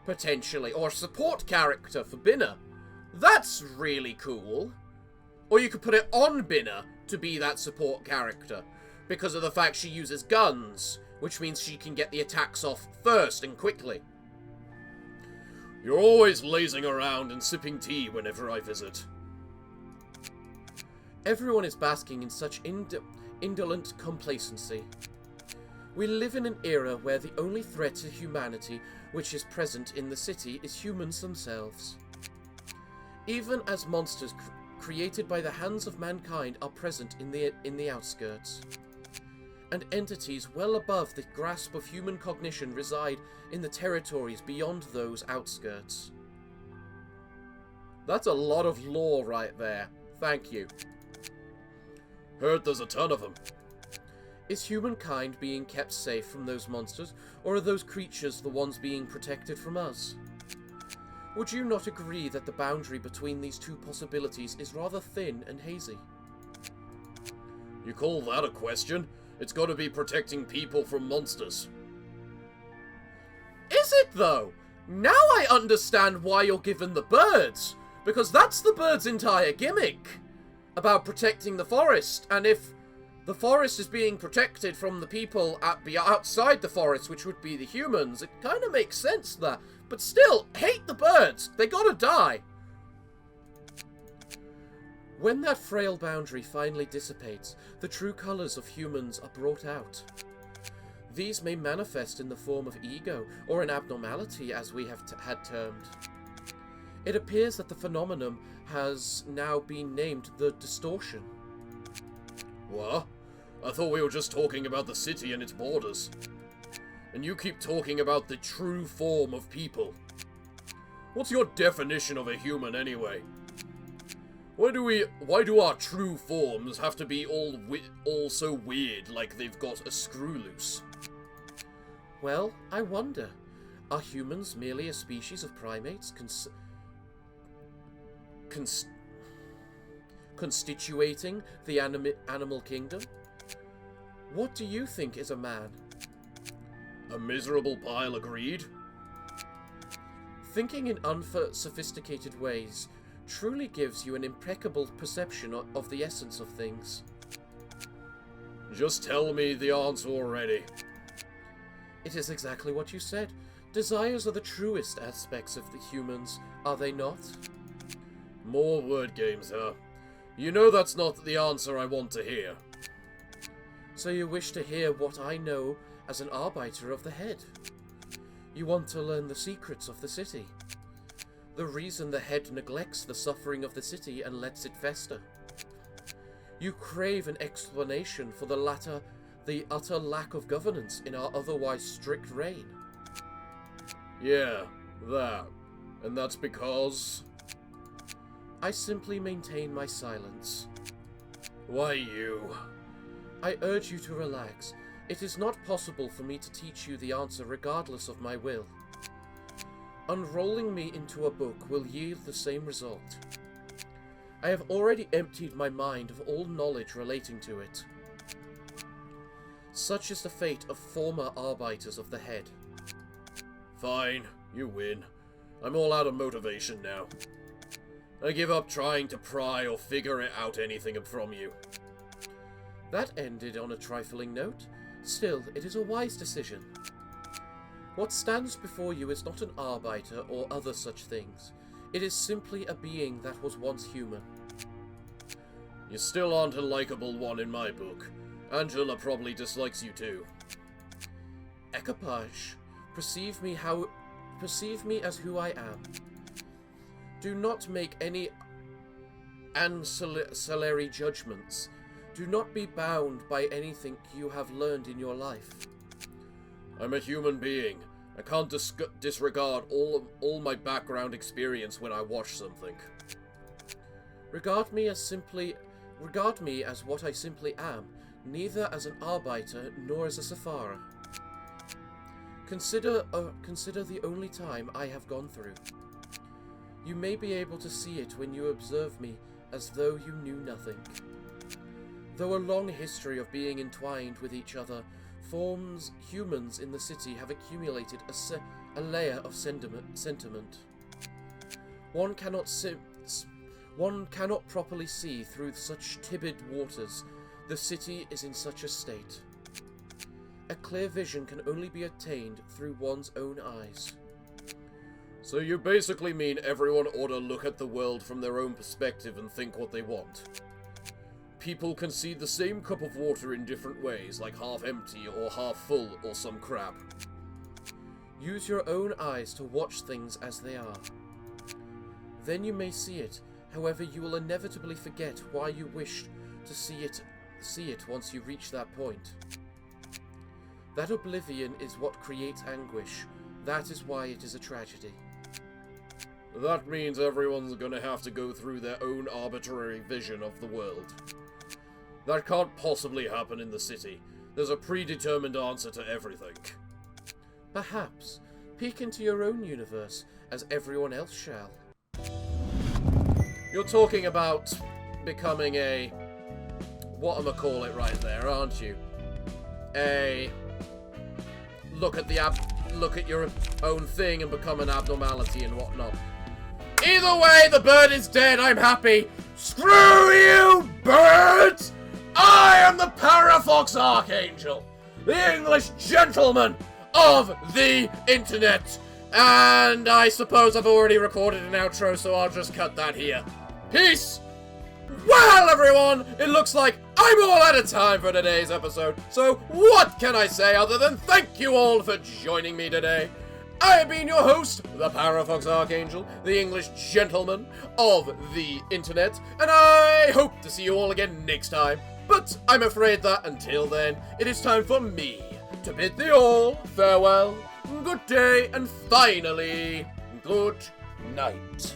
potentially, or support character for Binner. That's really cool. Or you could put it on Binner to be that support character, because of the fact she uses guns, which means she can get the attacks off first and quickly. You're always lazing around and sipping tea whenever I visit. Everyone is basking in such indolent complacency. We live in an era where the only threat to humanity which is present in the city is humans themselves. Even as monsters created by the hands of mankind are present in the outskirts. And entities well above the grasp of human cognition reside in the territories beyond those outskirts. That's a lot of lore right there. Thank you. Heard there's a ton of them. Is humankind being kept safe from those monsters, or are those creatures the ones being protected from us? Would you not agree that the boundary between these two possibilities is rather thin and hazy? You call that a question? It's got to be protecting people from monsters. Is it, though? Now I understand why you're given the birds, because that's the birds' entire gimmick about protecting the forest, and if the forest is being protected from the people outside the forest, which would be the humans, it kind of makes sense there. But still, hate the birds. They gotta die. When that frail boundary finally dissipates, the true colours of humans are brought out. These may manifest in the form of ego, or an abnormality, as we have had termed. It appears that the phenomenon has now been named the distortion. What? I thought we were just talking about the city and its borders. And you keep talking about the true form of people. What's your definition of a human anyway? Why do our true forms have to be all so weird, like they've got a screw loose? Well, I wonder, are humans merely a species of primates constituting the animal kingdom? What do you think is a man? A miserable pile of greed? Thinking in unsophisticated ways truly gives you an impeccable perception of the essence of things. Just tell me the answer already. It is exactly what you said. Desires are the truest aspects of the humans, are they not? More word games, huh? You know that's not the answer I want to hear. So you wish to hear what I know as an arbiter of the head. You want to learn the secrets of the city. The reason the head neglects the suffering of the city and lets it fester. You crave an explanation for the utter lack of governance in our otherwise strict reign. Yeah, that. And that's because... I simply maintain my silence. Why you? I urge you to relax. It is not possible for me to teach you the answer regardless of my will. Unrolling me into a book will yield the same result. I have already emptied my mind of all knowledge relating to it. Such is the fate of former arbiters of the head. Fine, you win. I'm all out of motivation now. I give up trying to pry or figure out anything from you. That ended on a trifling note. Still, it is a wise decision. What stands before you is not an arbiter or other such things. It is simply a being that was once human. You still aren't a likable one in my book. Angela probably dislikes you too. Equipage, perceive me as who I am. Do not make any ancillary judgments. Do not be bound by anything you have learned in your life. I'm a human being. I can't disregard all my background experience when I watch something. Regard me as what I simply am, neither as an arbiter nor as a Sephara. Consider the only time I have gone through. You may be able to see it when you observe me as though you knew nothing. Though a long history of being entwined with each other forms, humans in the city have accumulated a layer of sentiment. One cannot properly see through such turbid waters. The city is in such a state. A clear vision can only be attained through one's own eyes. So you basically mean everyone ought to look at the world from their own perspective and think what they want. people can see the same cup of water in different ways, like half empty or half full or some crap. Use your own eyes to watch things as they are. Then you may see it, however you will inevitably forget why you wished to see it once you reach that point. That oblivion is what creates anguish. That is why it is a tragedy. That means everyone's gonna have to go through their own arbitrary vision of the world. That can't possibly happen in the city. There's a predetermined answer to everything. Perhaps. Peek into your own universe, as everyone else shall. You're talking about becoming a... whatchamacallit right there, aren't you? Look at your own thing and become an abnormality and whatnot. Either way, the bird is dead, I'm happy. Screw you, birds! I am the Parafox Archangel, the English gentleman of the internet. And I suppose I've already recorded an outro, so I'll just cut that here. Peace! Well, everyone, it looks like I'm all out of time for today's episode, so what can I say other than thank you all for joining me today. I have been your host, the Parafox Archangel, the English gentleman of the internet, and I hope to see you all again next time. But I'm afraid that until then, it is time for me to bid thee all farewell, good day, and finally, good night.